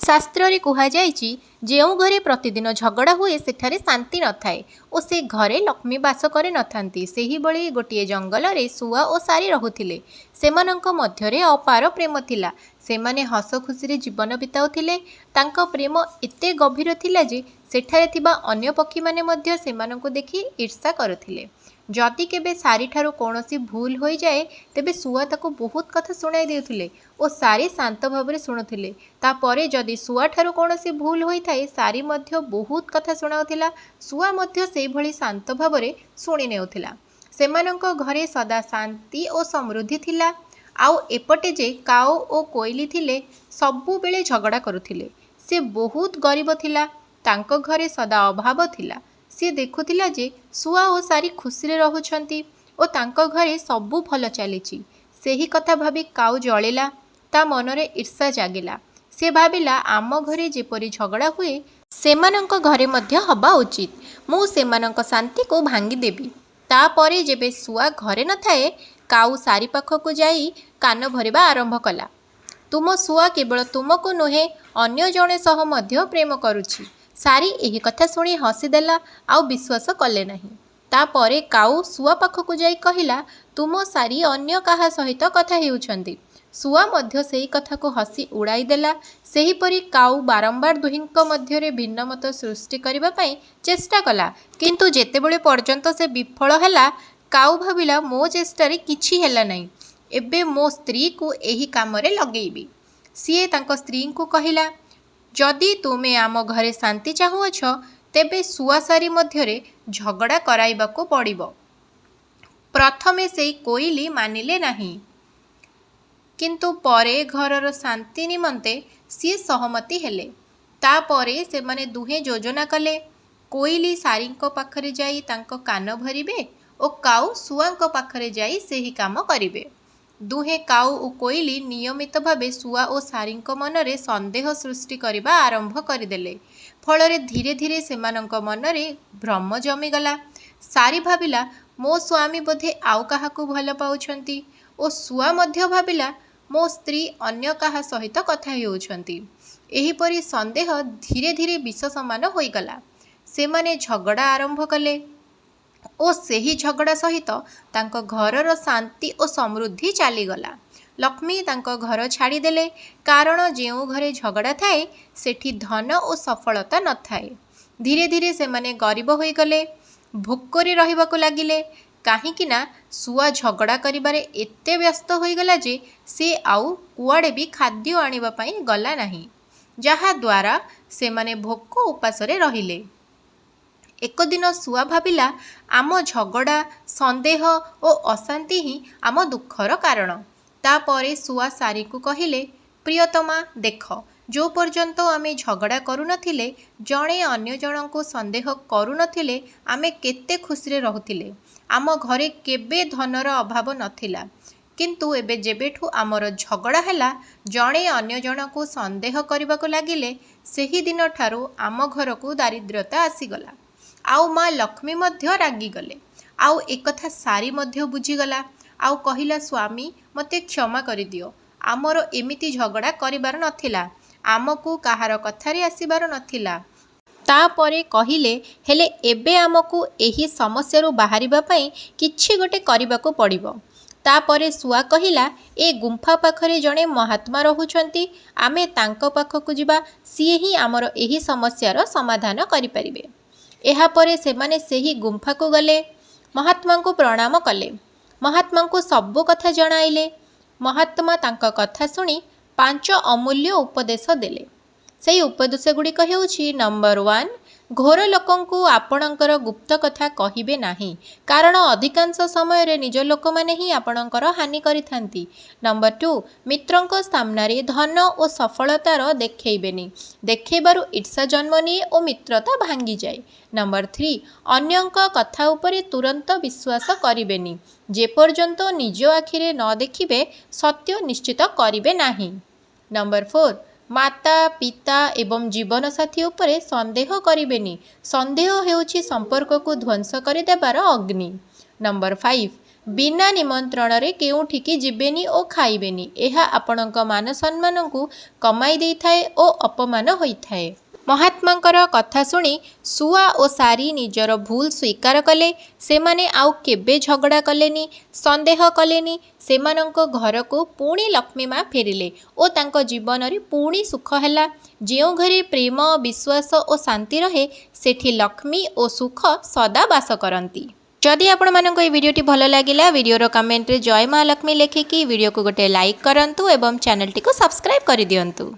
शास्त्र कुहाଯାଇଛି ଯେଉଁ ଘରେ ପ୍ରତିଦିନ ଝଗଡ଼ା ହୁଏ ସେଠାରେ ଶାନ୍ତି ନଥାଏ ଓ ସେ ଘରେ ଲକ୍ଷ୍ମୀ ବାସ କରି ନଥାନ୍ତି। ସେହିଭଳି ଗୋଟିଏ ଜଙ୍ଗଲରେ ଶୁଆ ଓ ସାରି ରହୁଥିଲେ। ସେମାନଙ୍କ ମଧ୍ୟରେ ଅପାର ପ୍ରେମ ଥିଲା। ସେମାନେ ହସ ଖୁସିରେ ଜୀବନ ବିତାଉଥିଲେ। ତାଙ୍କ ପ୍ରେମ ଏତେ ଗଭୀର ଥିଲା ଯେ ସେଠାରେ ଥିବା ଅନ୍ୟ ପକ୍ଷୀମାନେ ମଧ୍ୟ ସେମାନଙ୍କୁ ଦେଖି ଈର୍ଷା କରୁଥିଲେ। ଯଦି କେବେ ସାରିଠାରୁ କୌଣସି ଭୁଲ ହୋଇଯାଏ ତେବେ ଶୁଆ ତାକୁ ବହୁତ କଥା ଶୁଣାଇ ଦେଉଥିଲେ ଓ ସାରି ଶାନ୍ତ ଭାବରେ ଶୁଣୁଥିଲେ। ତାପରେ ଯଦି ଶୁଆଠାରୁ କୌଣସି ଭୁଲ ହୋଇଥାଏ ସାରି ମଧ୍ୟ ବହୁତ କଥା ଶୁଣାଉଥିଲା। ଶୁଆ ମଧ୍ୟ ସେହିଭଳି ଶାନ୍ତ ଭାବରେ ଶୁଣି ନେଉଥିଲା। ସେମାନଙ୍କ ଘରେ ସଦା ଶାନ୍ତି ଓ ସମୃଦ୍ଧି ଥିଲା। ଆଉ ଏପଟେ ଯେ କାଉ ଓ କୋଇଲି ଥିଲେ ସବୁବେଳେ ଝଗଡ଼ା କରୁଥିଲେ। ସେ ବହୁତ ଗରିବ ଥିଲା। ତାଙ୍କ ଘରେ ସଦା ଅଭାବ ଥିଲା। ସେ ଦେଖୁଥିଲା ଯେ ଶୁଆ ଓ ସାରି ଖୁସିରେ ରହୁଛନ୍ତି ଓ ତାଙ୍କ ଘରେ ସବୁ ଭଲ ଚାଲିଛି। ସେହି କଥା ଭାବି କାଉ ଜଳିଲା। ତା ମନରେ ଈର୍ଷା ଜାଗିଲା। ସେ ଭାବିଲା ଆମ ଘରେ ଯେପରି ଝଗଡ଼ା ହୁଏ ସେମାନଙ୍କ ଘରେ ମଧ୍ୟ ହେବା ଉଚିତ। ମୁଁ ସେମାନଙ୍କ ଶାନ୍ତିକୁ ଭାଙ୍ଗିଦେବି। ତାପରେ ଯେବେ ଶୁଆ ଘରେ ନଥାଏ କାଉ ସାରି ପାଖକୁ ଯାଇ କାନ ଭରିବା ଆରମ୍ଭ କଲା। ତୁମ ଶୁଆ କେବଳ ତୁମକୁ ନୁହେଁ ଅନ୍ୟ ଜଣେ ସହ ମଧ୍ୟ ପ୍ରେମ କରୁଛି। ସାରି ଏହି କଥା ଶୁଣି ହସିଦେଲା ଆଉ ବିଶ୍ୱାସ କଲେ ନାହିଁ। ତାପରେ କାଉ ଶୁଆ ପାଖକୁ ଯାଇ କହିଲା ତୁମ ସାରି ଅନ୍ୟ କାହା ସହିତ କଥା ହେଉଛନ୍ତି। ଶୁଆ ମଧ୍ୟ ସେହି କଥାକୁ ହସି ଉଡ଼ାଇ ଦେଲା। ସେହିପରି କାଉ ବାରମ୍ବାର ଦୁହିଁଙ୍କ ମଧ୍ୟରେ ଭିନ୍ନମତ ସୃଷ୍ଟି କରିବା ପାଇଁ ଚେଷ୍ଟା କଲା। କିନ୍ତୁ ଯେତେବେଳେ ପର୍ଯ୍ୟନ୍ତ ସେ ବିଫଳ ହେଲା କାଉ ଭାବିଲା ମୋ ଚେଷ୍ଟାରେ କିଛି ହେଲା ନାହିଁ। ଏବେ ମୋ ସ୍ତ୍ରୀକୁ ଏହି କାମରେ ଲଗେଇବି। ସିଏ ତାଙ୍କ ସ୍ତ୍ରୀଙ୍କୁ କହିଲା ଯଦି ତୁମେ ଆମ ଘରେ ଶାନ୍ତି ଚାହୁଁଅଛ ତେବେ ଶୁଆ ସାରି ମଧ୍ୟରେ ଝଗଡ଼ା କରାଇବାକୁ ପଡ଼ିବ। ପ୍ରଥମେ ସେଇ କୋଇଲି ମାନିଲେ ନାହିଁ କିନ୍ତୁ ପରେ ଘରର ଶାନ୍ତି ନିମନ୍ତେ ସିଏ ସହମତି ହେଲେ। ତାପରେ ସେମାନେ ଦୁହେଁ ଯୋଜନା କଲେ। କୋଇଲି ସାରିଙ୍କ ପାଖରେ ଯାଇ ତାଙ୍କ କାନ ଭରିବେ ଓ କାଉ ଶୁଆଙ୍କ ପାଖରେ ଯାଇ ସେହି କାମ କରିବେ। ଦୁହେଁ କାଉ ଓ କୋଇଲି ନିୟମିତ ଭାବେ ଶୁଆ ଓ ସାରିଙ୍କ ମନରେ ସନ୍ଦେହ ସୃଷ୍ଟି କରିବା ଆରମ୍ଭ କରିଦେଲେ। ଫଳରେ ଧୀରେ ଧୀରେ ସେମାନଙ୍କ ମନରେ ଭ୍ରମ ଜମିଗଲା। ସାରି ଭାବିଲା ମୋ ସ୍ୱାମୀ ବୋଧେ ଆଉ କାହାକୁ ଭଲ ପାଉଛନ୍ତି ଓ ଶୁଆ ମଧ୍ୟ ଭାବିଲା ମୋ ସ୍ତ୍ରୀ ଅନ୍ୟ କାହା ସହିତ କଥା ହେଉଛନ୍ତି। ଏହିପରି ସନ୍ଦେହ ଧୀରେ ଧୀରେ ବିଷ ସମାନ ହୋଇଗଲା। ସେମାନେ ଝଗଡ଼ା ଆରମ୍ଭ କଲେ ଓ ସେହି ଝଗଡ଼ା ସହିତ ତାଙ୍କ ଘରର ଶାନ୍ତି ଓ ସମୃଦ୍ଧି ଚାଲିଗଲା। ଲକ୍ଷ୍ମୀ ତାଙ୍କ ଘର ଛାଡ଼ିଦେଲେ କାରଣ ଯେଉଁ ଘରେ ଝଗଡ଼ା ଥାଏ ସେଠି ଧନ ଓ ସଫଳତା ନଥାଏ। ଧୀରେ ଧୀରେ ସେମାନେ ଗରିବ ହୋଇଗଲେ। ଭୋକରେ ରହିବାକୁ ଲାଗିଲେ। କାହିଁକି ନା ଶୁଆ ଝଗଡ଼ା କରିବାରେ ଏତେ ବ୍ୟସ୍ତ ହୋଇଗଲା ଯେ ସେ ଆଉ କୁଆଡ଼େ ବି ଖାଦ୍ୟ ଆଣିବା ପାଇଁ ଗଲା ନାହିଁ। ଯାହାଦ୍ୱାରା ସେମାନେ ଭୋକ ଉପାସରେ ରହିଲେ। ଏକ ଦିନ ଶୁଆ ଭାବିଲା ଆମ ଝଗଡ଼ା ସନ୍ଦେହ ଓ ଅଶାନ୍ତି ହିଁ ଆମ ଦୁଃଖର କାରଣ। ତାପରେ ଶୁଆ ସାରିକୁ କହିଲେ ପ୍ରିୟତମା ଦେଖ ଯେଉଁ ପର୍ଯ୍ୟନ୍ତ ଆମେ ଝଗଡ଼ା କରୁନଥିଲେ ଜଣେ ଅନ୍ୟ ଜଣଙ୍କୁ ସନ୍ଦେହ କରୁନଥିଲେ ଆମେ କେତେ ଖୁସିରେ ରହୁଥିଲେ। ଆମ ଘରେ କେବେ ଧନର ଅଭାବ ନଥିଲା। କିନ୍ତୁ ଏବେ ଯେବେଠୁ ଆମର ଝଗଡ଼ା ହେଲା ଜଣେ ଅନ୍ୟ ଜଣକୁ ସନ୍ଦେହ କରିବାକୁ ଲାଗିଲେ ସେହିଦିନ ଠାରୁ ଆମ ଘରକୁ ଦାରିଦ୍ର୍ୟତା ଆସିଗଲା। ଆଉ ମା ଲକ୍ଷ୍ମୀ ମଧ୍ୟ ରାଗିଗଲେ। ଆଉ ଏକଥା ସାରି ମଧ୍ୟ ବୁଝିଗଲା। ଆଉ କହିଲା ସ୍ୱାମୀ ମୋତେ କ୍ଷମା କରିଦିଅ। ଆମର ଏମିତି ଝଗଡ଼ା କରିବାର ନଥିଲା। ଆମକୁ କାହାର କଥାରେ ଆସିବାର ନଥିଲା। ତାପରେ କହିଲେ ହେଲେ ଏବେ ଆମକୁ ଏହି ସମସ୍ୟାରୁ ବାହାରିବା ପାଇଁ କିଛି ଗୋଟେ କରିବାକୁ ପଡ଼ିବ। ତାପରେ ଶୁଆ କହିଲା ଏ ଗୁମ୍ଫା ପାଖରେ ଜଣେ ମହାତ୍ମା ରହୁଛନ୍ତି। ଆମେ ତାଙ୍କ ପାଖକୁ ଯିବା। ସିଏ ହିଁ ଆମର ଏହି ସମସ୍ୟାର ସମାଧାନ କରିପାରିବେ। ଏହାପରେ ସେମାନେ ସେହି ଗୁମ୍ଫାକୁ ଗଲେ। ମହାତ୍ମାଙ୍କୁ ପ୍ରଣାମ କଲେ। ମହାତ୍ମାଙ୍କୁ ସବୁ କଥା ଜଣାଇଲେ। ମହାତ୍ମା ତାଙ୍କ କଥା ଶୁଣି 5 ଅମୂଲ୍ୟ ଉପଦେଶ ଦେଲେ। ସେହି ଉପଦେଶ ଗୁଡ଼ିକ ହେଉଛି ନମ୍ବର 1 ଘୋର ଲୋକଙ୍କୁ ଆପଣଙ୍କର ଗୁପ୍ତ କଥା କହିବେ ନାହିଁ କାରଣ ଅଧିକାଂଶ ସମୟରେ ନିଜ ଲୋକମାନେ ହିଁ ଆପଣଙ୍କର ହାନି କରିଥାନ୍ତି। ନମ୍ବର 2 ମିତ୍ରଙ୍କ ସାମ୍ନାରେ ଧନ ଓ ସଫଳତାର ଦେଖେଇବେନି। ଦେଖେଇବାରୁ ଈର୍ଷା ଜନ୍ମ ନିଏ ଓ ମିତ୍ରତା ଭାଙ୍ଗିଯାଏ। ନମ୍ବର 3 ଅନ୍ୟଙ୍କ କଥା ଉପରେ ତୁରନ୍ତ ବିଶ୍ୱାସ କରିବେନି। ଯେପର୍ଯ୍ୟନ୍ତ ନିଜ ଆଖିରେ ନ ଦେଖିବେ ସତ୍ୟ ନିଶ୍ଚିତ କରିବେ ନାହିଁ। ନମ୍ବର 4 ମାତା ପିତା ଏବଂ ଜୀବନସାଥୀ ଉପରେ ସନ୍ଦେହ କରିବେନି। ସନ୍ଦେହ ହେଉଛି ସମ୍ପର୍କକୁ ଧ୍ୱଂସ କରିଦେବାର ଅଗ୍ନି। ନମ୍ବର 5 बिना निमंत्रणरे केउठिकी जिबेनी ओ खाइबेनी। एहा आपणक मान सम्मानकु कमाई देइथाए ओ अपमान होइथाए। महात्मांकर कथा शुणी सुआ ओ सारी निजर भूल स्वीकार कले। सेमाने आउ केबे झगड़ा कलेनी, संदेह कलेनी। सेमानंक घरको पुणी लक्ष्मी माँ फेरिले ओ तांको जीवन रे पुणी सुख हैला। जेउ घरे प्रेम, विश्वास ओ शांति रहे सेठी लक्ष्मी ओ सुख सदा बास करंती। जदि आपण मानक ए वीडियोटी भल लागिला वीडियोर कमेंट रे जय माँ लक्ष्मी लेखिकी वीडियो को गोटे लाइक करंतु एवं चैनल टी को सब्सक्राइब कर दियंतु।